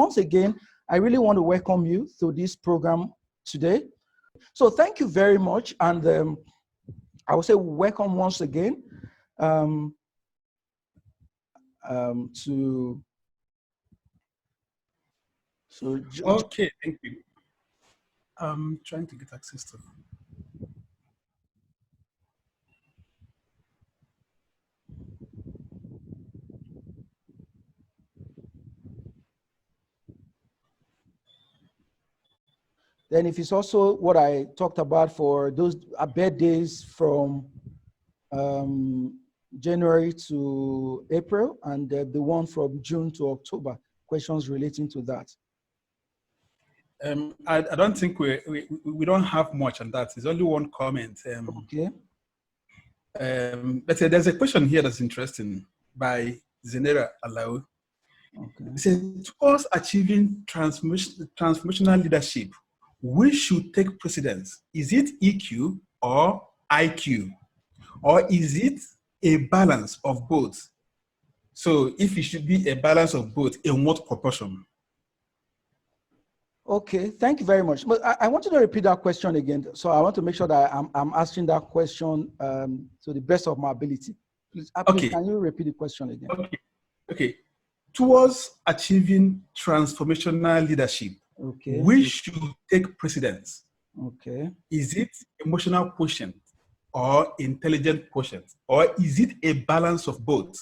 once again, I really want to welcome you to this program today. So thank you very much. And I will say welcome once again Okay, thank you. I'm trying to get access to. Then if it's also what I talked about for those birthdays from January to April, and the one from June to October, questions relating to that. I don't think we don't have much on that. There's only one comment. Okay. But there's a question here that's interesting by Zenera Alau. Okay. It says, towards achieving transformational leadership, which should take precedence? Is it EQ or IQ? Or is it a balance of both? So if it should be a balance of both, in what proportion? Okay, thank you very much. But I want you to repeat that question again. So I want to make sure that I'm answering that question to the best of my ability. Please, Okay. Can you repeat the question again? Okay. Towards achieving transformational leadership, okay, which should take precedence? Okay. Is it emotional quotient or intelligent quotient? Or is it a balance of both?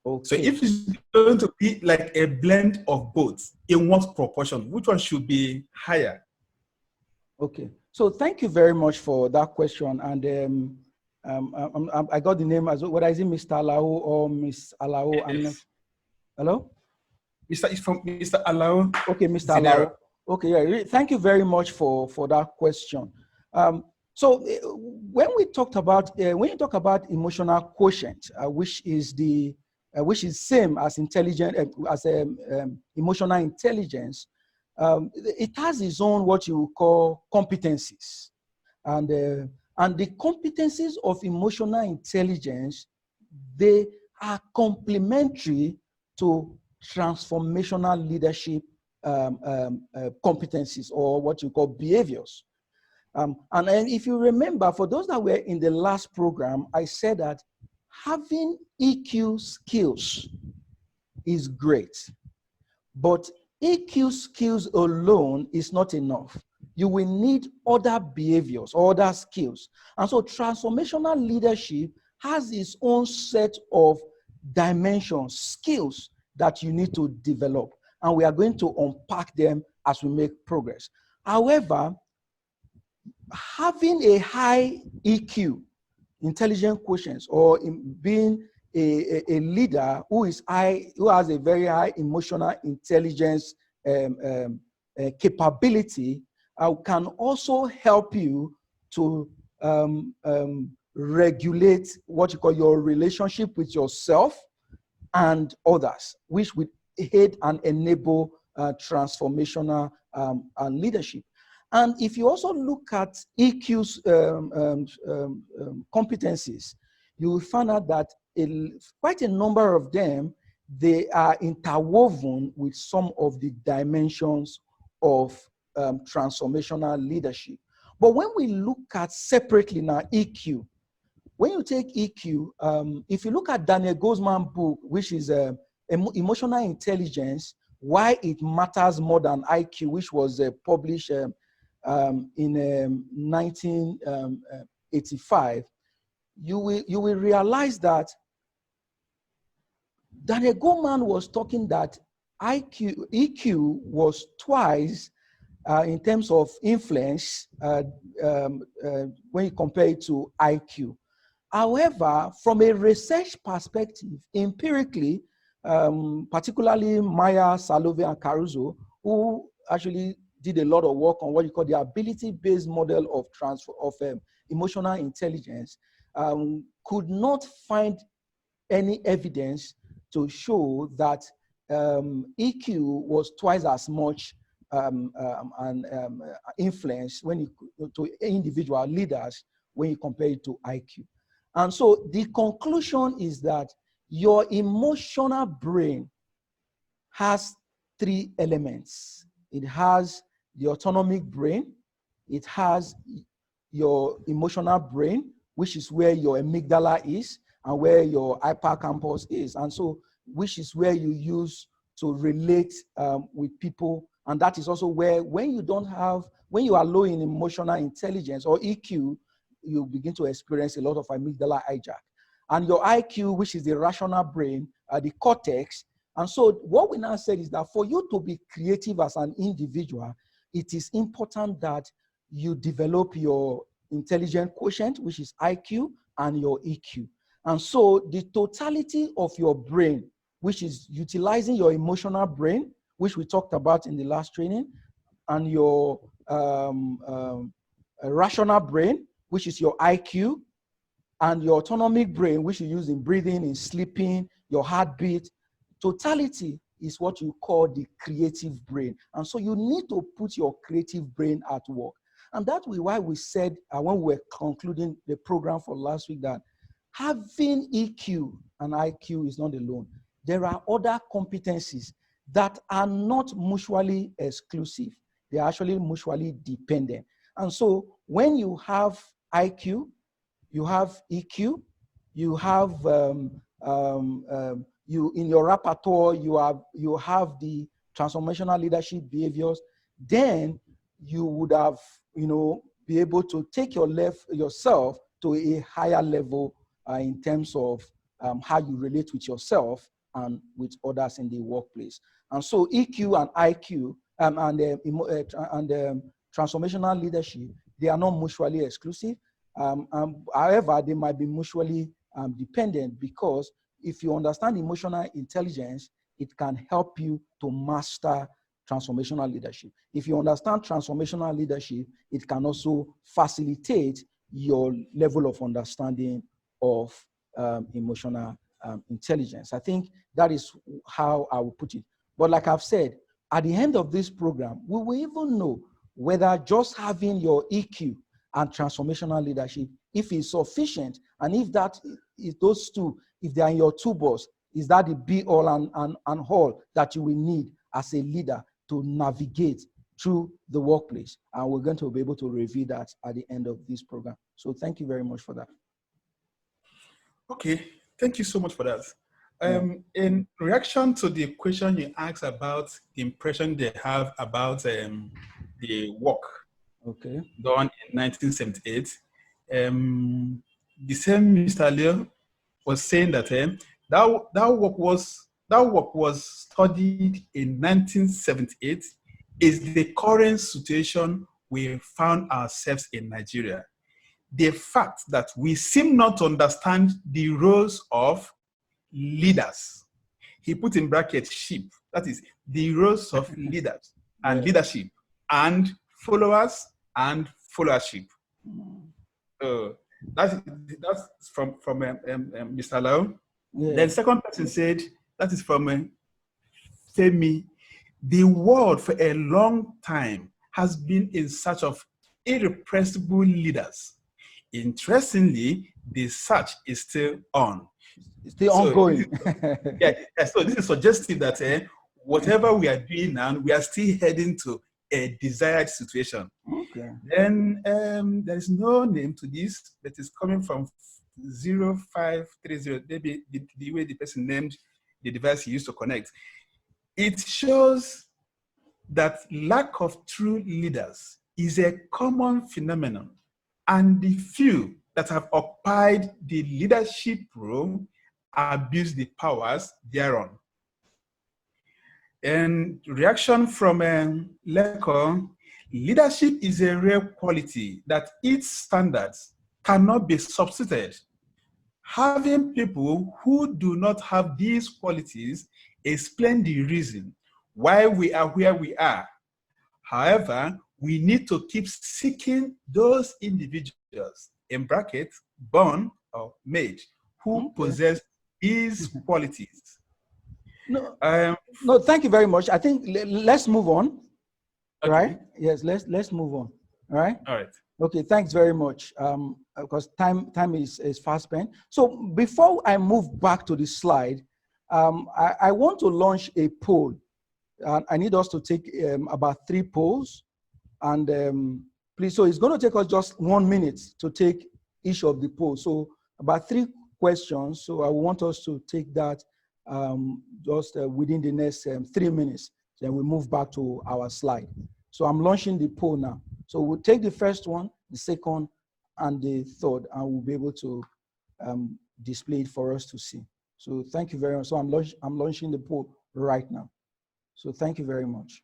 Okay. So if it's going to be like a blend of both, in what proportion? Which one should be higher? Okay. So thank you very much for that question. And I got the name as well. Whether is it Mr. Alao or Miss Alao? Yes. I'm not. Hello? It's from Mr. Alao. Okay, Mr. Alao. Okay, yeah. Thank you very much for that question. So when you talk about emotional quotient, which is same as intelligent emotional intelligence, it has its own what you call competencies, and the competencies of emotional intelligence, they are complementary to transformational leadership competencies, or what you call behaviors. And if you remember, for those that were in the last program, I said that having EQ skills is great, but EQ skills alone is not enough. You will need other behaviors, other skills. And so transformational leadership has its own set of dimensions, skills that you need to develop. And we are going to unpack them as we make progress. However, having a high EQ, intelligent quotient, or being a leader who has a very high emotional intelligence capability, can also help you to regulate what you call your relationship with yourself and others, which would aid and enable transformational leadership. And if you also look at EQ's competencies, you will find out that quite a number of them, they are interwoven with some of the dimensions of transformational leadership. But when we look at separately now EQ, when you take EQ, if you look at Daniel Goleman's book, which is Emotional Intelligence, Why It Matters More Than IQ, which was published in 1985, you will realize that Daniel Goleman was talking that EQ was twice in terms of influence when you compare it to IQ. However, from a research perspective, empirically, particularly Meyer, Salovey, and Caruso, who actually did a lot of work on what you call the ability-based model of emotional intelligence, could not find any evidence to show that EQ was twice as much influence to individual leaders when you compare it to IQ. And so the conclusion is that your emotional brain has three elements. It has the autonomic brain, it has your emotional brain, which is where your amygdala is and where your hippocampus is, and so which is where you use to relate with people. And that is also where, when you are low in emotional intelligence or EQ, you begin to experience a lot of amygdala hijack. And your IQ, which is the rational brain, the cortex. And so what we now said is that for you to be creative as an individual, it is important that you develop your intelligent quotient, which is IQ, and your EQ. And so the totality of your brain, which is utilizing your emotional brain, which we talked about in the last training, and your rational brain, which is your IQ, and your autonomic brain, which you use in breathing, in sleeping, your heartbeat. Totality is what you call the creative brain. And so you need to put your creative brain at work. And that's why we said, when we were concluding the program for last week, that having EQ and IQ is not alone. There are other competencies that are not mutually exclusive. They are actually mutually dependent. And so when you have IQ, you have EQ, you have you in your repertoire, you have the transformational leadership behaviors. Then you would have, be able to take yourself to a higher level in terms of how you relate with yourself and with others in the workplace. And so EQ and IQ and transformational leadership, they are not mutually exclusive. However, they might be mutually dependent, because if you understand emotional intelligence, it can help you to master transformational leadership. If you understand transformational leadership, it can also facilitate your level of understanding of emotional intelligence. I think that is how I would put it. But like I've said, at the end of this program, we will even know whether just having your EQ and transformational leadership, if it's sufficient, and if that is those two, if they are in your toolbox, is that the be all and all that you will need as a leader to navigate through the workplace. And we're going to be able to review that at the end of this program. So thank you very much for that. Okay, thank you so much for that. In reaction to the question you asked about the impression they have about the work done in 1978, the same Mr. Leo was saying that that work was studied in 1978 is the current situation we found ourselves in Nigeria. The fact that we seem not to understand the roles of leaders. He put in brackets sheep. That is the roles of leaders and leadership, and followers and followership. That's from Mr. Lau. Yeah. Then second person said, that is from Femi. The world for a long time has been in search of irrepressible leaders. Interestingly, the search is still on. It's still ongoing. So this is suggestive that whatever we are doing now, we are still heading to a desired situation. Okay. Then there is no name to this, but it's coming from 0530, maybe the way the person named the device he used to connect. It shows that lack of true leaders is a common phenomenon, and the few that have occupied the leadership role abuse the powers thereon. And reaction from Leko, leadership is a rare quality that its standards cannot be substituted. Having people who do not have these qualities explain the reason why we are where we are. However, we need to keep seeking those individuals, in brackets, born or made, who possess these qualities. No, thank you very much. I think let's move on. Okay. Right? Yes, let's move on. All right. All right. Okay. Thanks very much. Because time is fast spent. So before I move back to the slide, I want to launch a poll I need us to take about 3 polls. And please, so it's going to take us just 1 minute to take each of the polls. So about 3 questions. So I want us to take that just within the next 3 minutes. Then we move back to our slide. So I'm launching the poll now. So we'll take the first one, the second, and the third, and we'll be able to display it for us to see. So thank you very much. So I'm launching the poll right now. So thank you very much.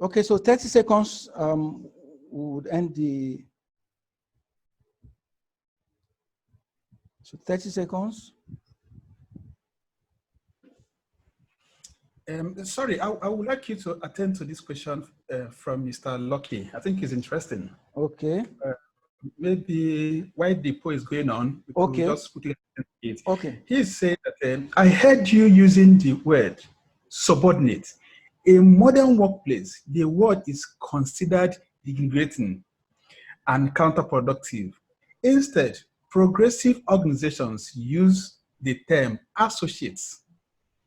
Okay, so 30 seconds would end the, so 30 seconds. Sorry, I would like you to attend to this question from Mr. Lucky. I think it's interesting. Okay. Maybe while the poll is going on, we could just quickly it. Okay. He said that I heard you using the word subordinate. In modern workplace, the word is considered degrading and counterproductive. Instead, progressive organizations use the term associates.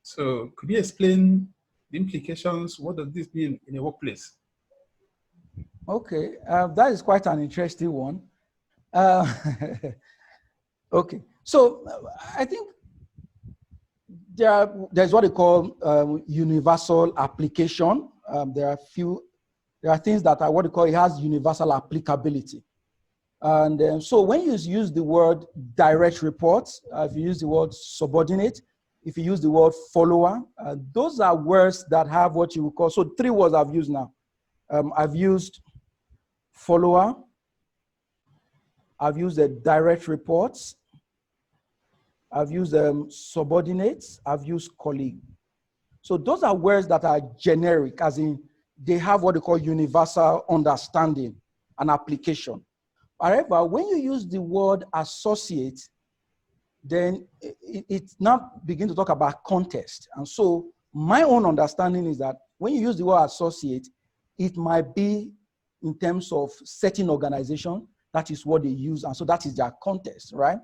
So could you explain the implications? What does this mean in a workplace? Okay, that is quite an interesting one. Okay, so I think there's what they call universal application. There are things that are what they call, it has universal applicability. And so when you use the word direct reports, if you use the word subordinate, if you use the word follower, those are words that have what you would call, so 3 words I've used now. I've used follower, I've used the direct reports, I've used subordinates, I've used colleague. So those are words that are generic, as in they have what they call universal understanding and application. However, when you use the word associate, then it now begins to talk about context. And so my own understanding is that when you use the word associate, it might be in terms of certain organization, that is what they use, and so that is their context, right?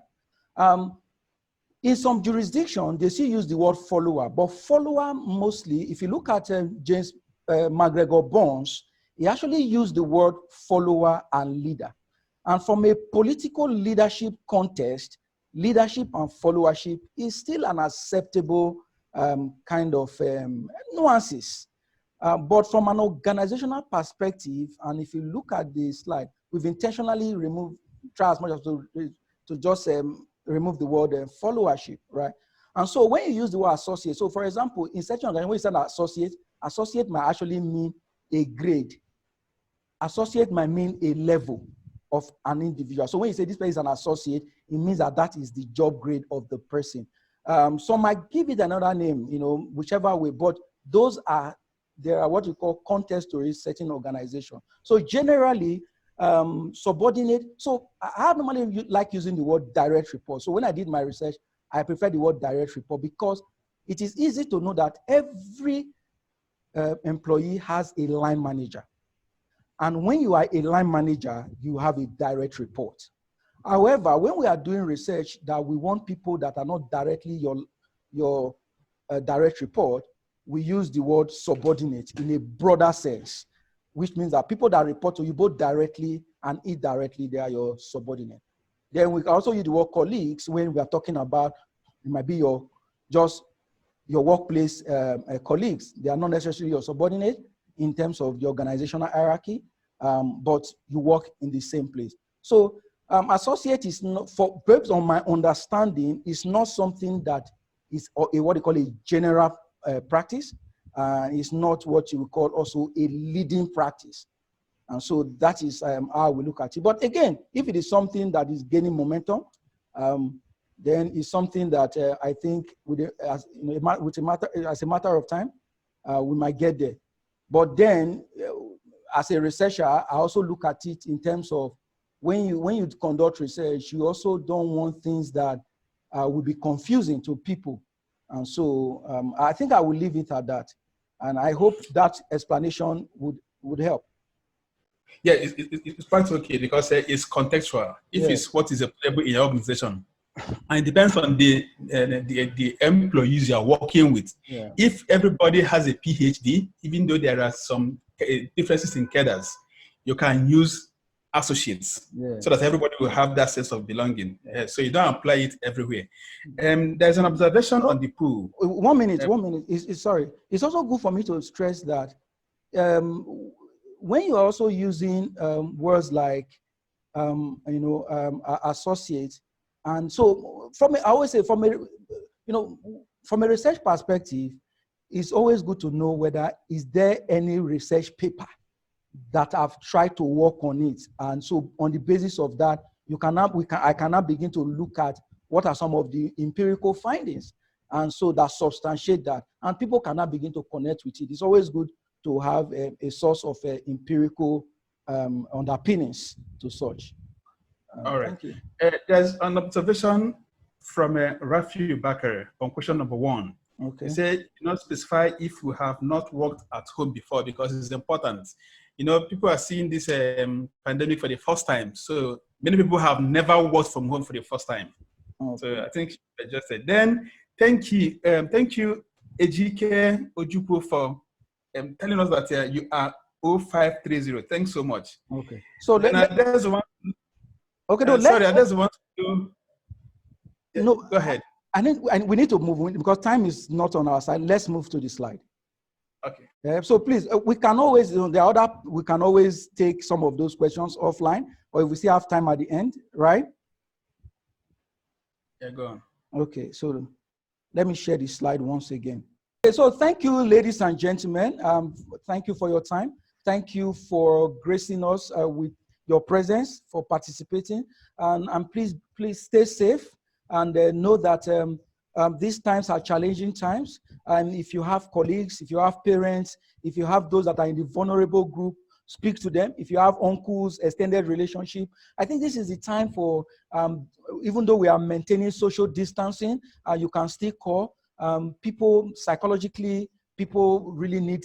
In some jurisdiction, they still use the word follower, but follower mostly, if you look at James McGregor Bonds, he actually used the word follower and leader. And from a political leadership context, leadership and followership is still an acceptable kind of nuances. But from an organizational perspective, and if you look at the slide, we've intentionally removed, try as much as to just remove the word followership, right? And so when you use the word associate, so for example, in certain organizations, when you say associate might actually mean a grade. Associate might mean a level of an individual. So when you say this person is an associate, it means that that is the job grade of the person. Some might give it another name, you know, whichever way, but there are what we call context-oriented setting organization. So generally, subordinate, so I normally like using the word direct report. So when I did my research, I prefer the word direct report because it is easy to know that every employee has a line manager. And when you are a line manager, you have a direct report. However, when we are doing research that we want people that are not directly your direct report, we use the word subordinate in a broader sense, which means that people that report to you both directly and indirectly, they are your subordinate. Then we can also use the word colleagues when we are talking about, it might be your workplace colleagues. They are not necessarily your subordinate in terms of the organizational hierarchy, but you work in the same place. So associate is not, for based on my understanding, is not something that is what they call a general practice. It's not what you would call also a leading practice. And so that is how we look at it. But again, if it is something that is gaining momentum, then it's something that I think as a matter of time, we might get there. But then, as a researcher, I also look at it in terms of when you conduct research, you also don't want things that will be confusing to people. And so I think I will leave it at that. And I hope that explanation would help. Yeah, it's quite okay because it's contextual. If it's what is applicable in your organization, and it depends on the employees you are working with. Yeah. If everybody has a PhD, even though there are some differences in cadres, you can use associates so that everybody will have that sense of belonging. So you don't apply it everywhere. There's an observation on the pool. 1 minute. Sorry. It's also good for me to stress that when you're also using words like, associate, and so I always say from a research perspective, it's always good to know whether is there any research paper that have tried to work on it. And so on the basis of that, I cannot begin to look at what are some of the empirical findings. And so that substantiate that. And people cannot begin to connect with it. It's always good to have a source of empirical underpinnings to such. All right. Thank you. There's an observation from Rafi Bakar on question number 1. Okay. He said, "Do not specify if we have not worked at home before because it's important. You know, people are seeing this pandemic for the first time. So many people have never worked from home for the first time." Okay. So I think I just said. Then thank you, Ejike Ojukwu, for telling us that you are 0530. Thanks so much. Okay. So there's one. Okay. No, sorry, I just want to. No, go ahead. We need to move because time is not on our side. Let's move to the slide. Okay. So please, we can always, we can always take some of those questions offline, or if we still have time at the end, right? Yeah, go on. Okay, so let me share this slide once again. Okay, so thank you, ladies and gentlemen. Thank you for your time. Thank you for gracing us with your presence, for participating, and please stay safe and know that these times are challenging times. And if you have colleagues, if you have parents, if you have those that are in the vulnerable group, speak to them. If you have uncles, extended relationship, I think this is the time for, even though we are maintaining social distancing, you can still call people psychologically. People really need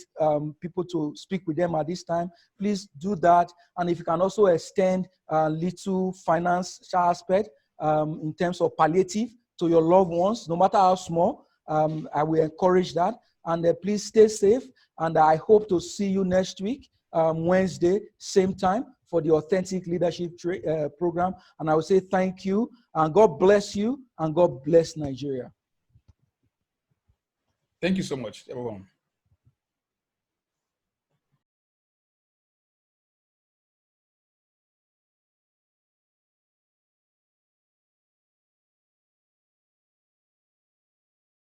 people to speak with them at this time. Please do that. And if you can also extend a little financial aspect in terms of palliative to your loved ones, no matter how small, I will encourage that. And please stay safe. And I hope to see you next week, Wednesday, same time, for the Authentic Leadership Program. And I will say thank you, and God bless you, and God bless Nigeria. Thank you so much, everyone.